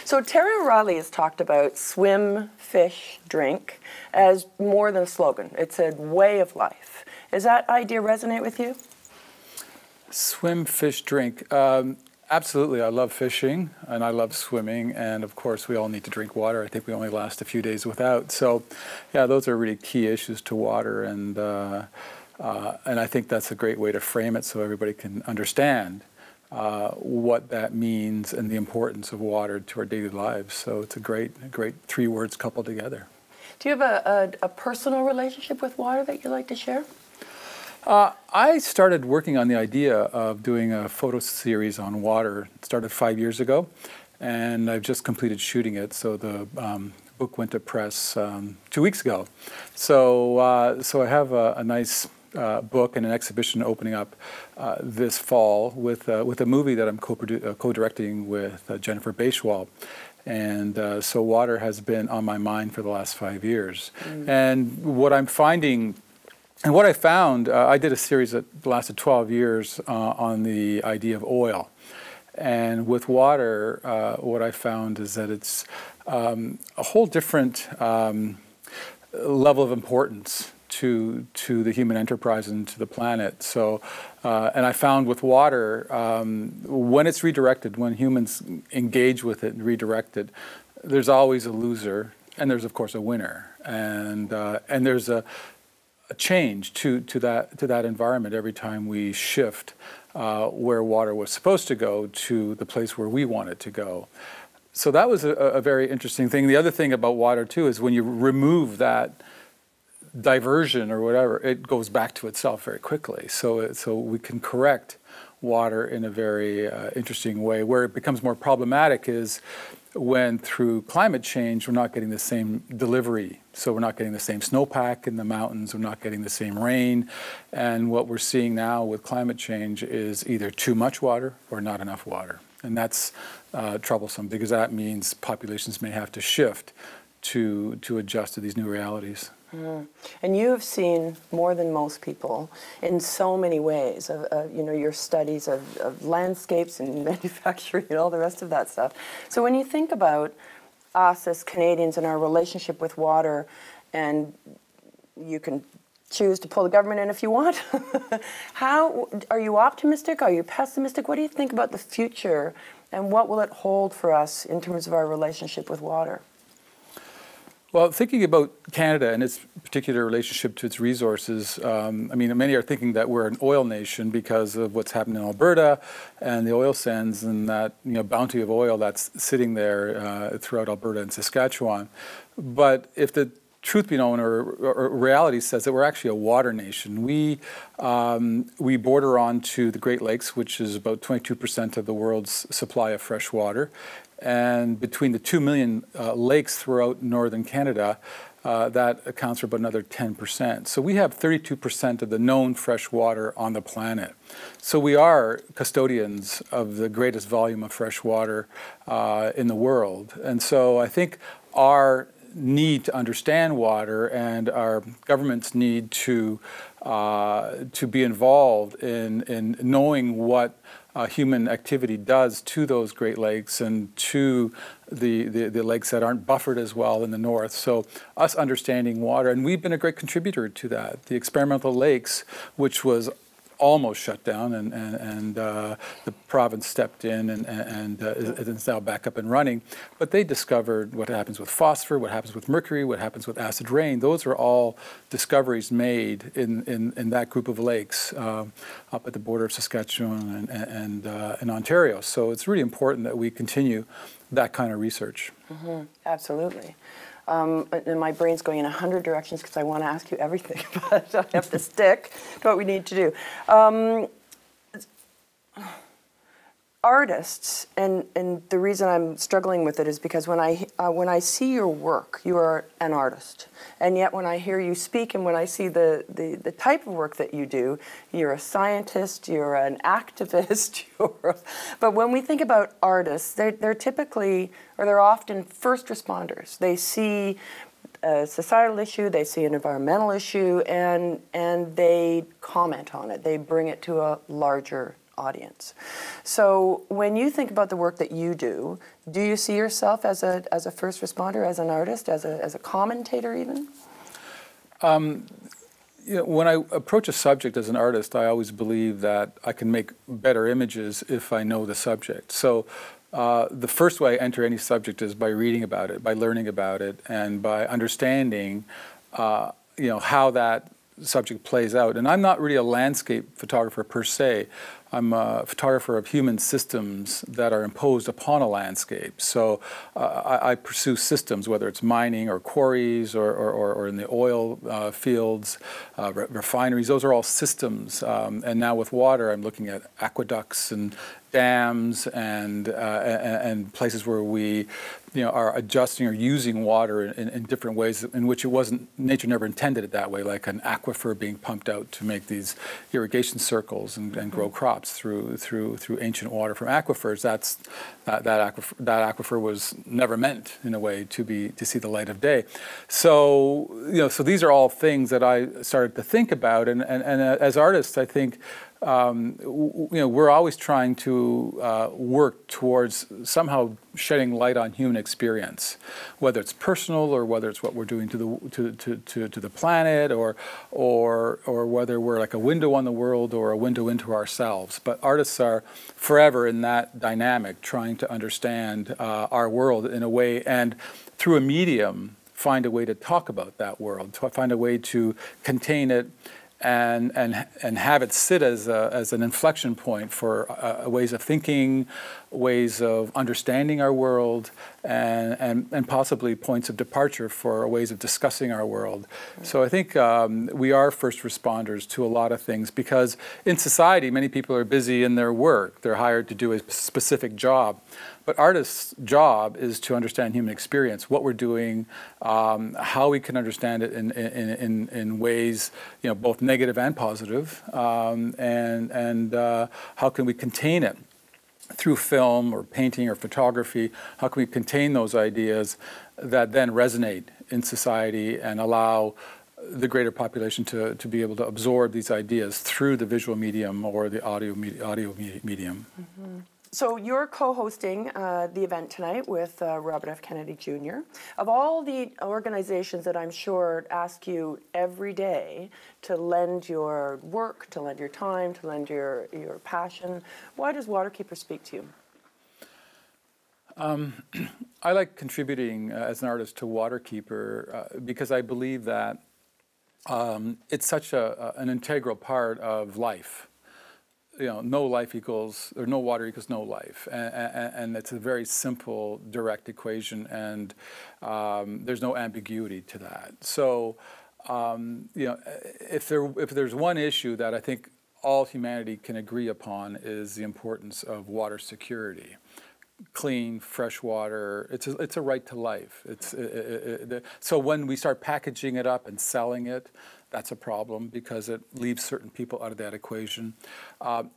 So Terry O'Reilly has talked about swim, fish, drink as more than a slogan. It's a way of life. Does that idea resonate with you? Swim, fish, drink. Absolutely. I love fishing and I love swimming. And of course, we all need to drink water. I think we only last a few days without. So, yeah, those are really key issues to water. And I think that's a great way to frame it so everybody can understand what that means and the importance of water to our daily lives. So it's a great three words coupled together. Do you have a personal relationship with water that you'd like to share? I started working on the idea of doing a photo series on water. It started 5 years ago, and I've just completed shooting it. So the book went to press 2 weeks ago. So I have a nice book and an exhibition opening up this fall with a movie that I'm co-directing with Jennifer Baichwal. And so water has been on my mind for the last 5 years. And what I'm finding, and what I found, I did a series that lasted 12 years on the idea of oil. And with water, what I found is that it's a whole different level of importance to the human enterprise and to the planet. So, and I found with water, when it's redirected, when humans engage with it and redirect it, there's always a loser, and there's of course a winner, and there's a change to that environment every time we shift where water was supposed to go to the place where we want it to go. So that was a very interesting thing. The other thing about water too is when you remove that diversion or whatever, it goes back to itself very quickly. So we can correct water in a very interesting way. Where it becomes more problematic is when through climate change we're not getting the same delivery. So we're not getting the same snowpack in the mountains, we're not getting the same rain. And what we're seeing now with climate change is either too much water or not enough water. And that's troublesome because that means populations may have to shift to adjust to these new realities. And you have seen more than most people in so many ways of your studies of landscapes and manufacturing and all the rest of that stuff. So when you think about us as Canadians and our relationship with water, and you can choose to pull the government in if you want, how are you optimistic? Are you pessimistic? What do you think about the future, and what will it hold for us in terms of our relationship with water? Well, thinking about Canada and its particular relationship to its resources, I mean, many are thinking that we're an oil nation because of what's happened in Alberta and the oil sands and that bounty of oil that's sitting there throughout Alberta and Saskatchewan. But if the truth be known, or reality says that we're actually a water nation. We border on to the Great Lakes, which is about 22% of the world's supply of fresh water. And between the 2 million lakes throughout northern Canada, that accounts for about another 10%. So we have 32% of the known fresh water on the planet. So we are custodians of the greatest volume of fresh water in the world. And so I think our need to understand water and our governments need to be involved in knowing what human activity does to those Great Lakes and to the lakes that aren't buffered as well in the north. So us understanding water, and we've been a great contributor to that. The experimental lakes, which was almost shut down, and the province stepped in and is now back up and running. But they discovered what happens with phosphor, what happens with mercury, what happens with acid rain. Those are all discoveries made in that group of lakes up at the border of Saskatchewan and Ontario. So it's really important that we continue that kind of research. Absolutely. And my brain's going in 100 directions because I want to ask you everything, but I have to stick to what we need to do. Artists, and the reason I'm struggling with it is because when I see your work, you are an artist. And yet when I hear you speak and when I see the type of work that you do, you're a scientist, you're an activist, but when we think about artists, they're typically, or they're often first responders. They see a societal issue, they see an environmental issue, and they comment on it. They bring it to a larger audience. So when you think about the work that you do you see yourself as a first responder, as an artist, as a commentator even? When I approach a subject as an artist, I always believe that I can make better images if I know the subject. So the first way I enter any subject is by reading about it, by learning about it, and by understanding how that subject plays out. And I'm not really a landscape photographer per se. I'm a photographer of human systems that are imposed upon a landscape. So I pursue systems, whether it's mining or quarries or in the oil fields, refineries. Those are all systems. And now with water, I'm looking at aqueducts and dams and places where we are adjusting or using water in different ways in which nature never intended it that way, like an aquifer being pumped out to make these irrigation circles and grow crops through ancient water from aquifers. That aquifer was never meant in a way to see the light of day. So so these are all things that I started to think about, and as artists, I think we're always trying to work towards somehow shedding light on human experience, whether it's personal or whether it's what we're doing to the planet, or whether we're like a window on the world or a window into ourselves. But artists are forever in that dynamic, trying to understand our world in a way, and through a medium, find a way to talk about that world, to find a way to contain it, and have it sit as an inflection point for ways of thinking, ways of understanding our world, and possibly points of departure for ways of discussing our world. So I think we are first responders to a lot of things, because in society many people are busy in their work. They're hired to do a specific job. But artists' job is to understand human experience, what we're doing, how we can understand it in ways, both negative and positive, and how can we contain it through film or painting or photography. How can we contain those ideas that then resonate in society and allow the greater population to be able to absorb these ideas through the visual medium or the audio medium. Mm-hmm. So you're co-hosting the event tonight with Robert F. Kennedy Jr. Of all the organizations that I'm sure ask you every day to lend your work, to lend your time, to lend your passion, why does Waterkeeper speak to you? I like contributing as an artist to Waterkeeper because I believe that it's such an integral part of life. No life equals, or no water equals no life, and it's a very simple, direct equation, and there's no ambiguity to that. So, if there's one issue that I think all humanity can agree upon is the importance of water security. Clean, fresh water. It's a right to life. So when we start packaging it up and selling it, that's a problem because it leaves certain people out of that equation.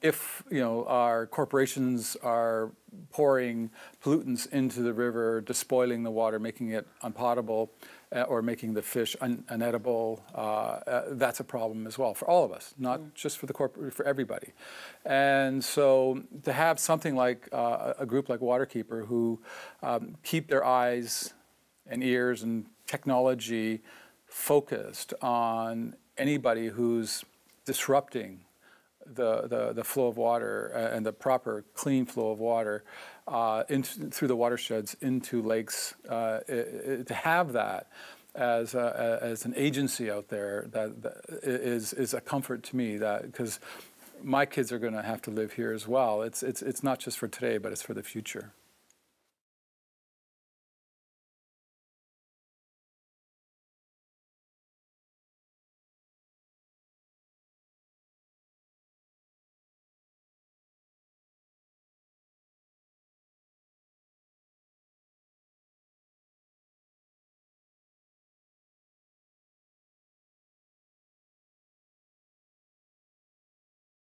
If our corporations are pouring pollutants into the river, despoiling the water, making it unpotable, or making the fish unedible, that's a problem as well for all of us, not just for for everybody. And so to have something like a group like Waterkeeper who keep their eyes and ears and technology focused on anybody who's disrupting the flow of water and the proper clean flow of water through the watersheds into lakes, to have that as an agency out there that is a comfort to me, that because my kids are going to have to live here as well. It's not just for today, but it's for the future.